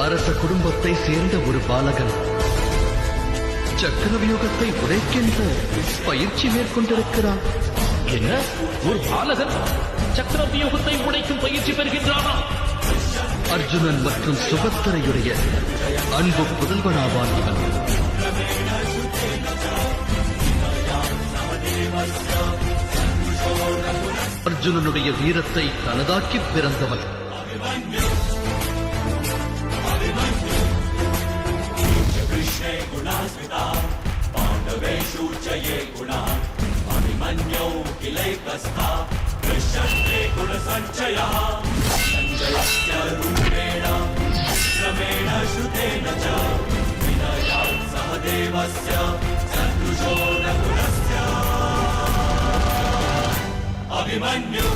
அரச குடும்பத்தை சேர்ந்த ஒரு பாலகன் சக்கரவியூகத்தை உடைக்கின்ற பயிற்சி மேற்கொண்டிருக்கிறான். என்ன, ஒரு பாலகன் சக்கரவியூகத்தை உடைக்கும் பயிற்சி பெறுகின்றானா? அர்ஜுனன் மற்றும் சுபத்திரையுடைய அன்பு புதல்வனாவான் இவன். அர்ஜுனனுடைய வீரத்தை தனதாக்கி பிறந்தவன். Abhimanyu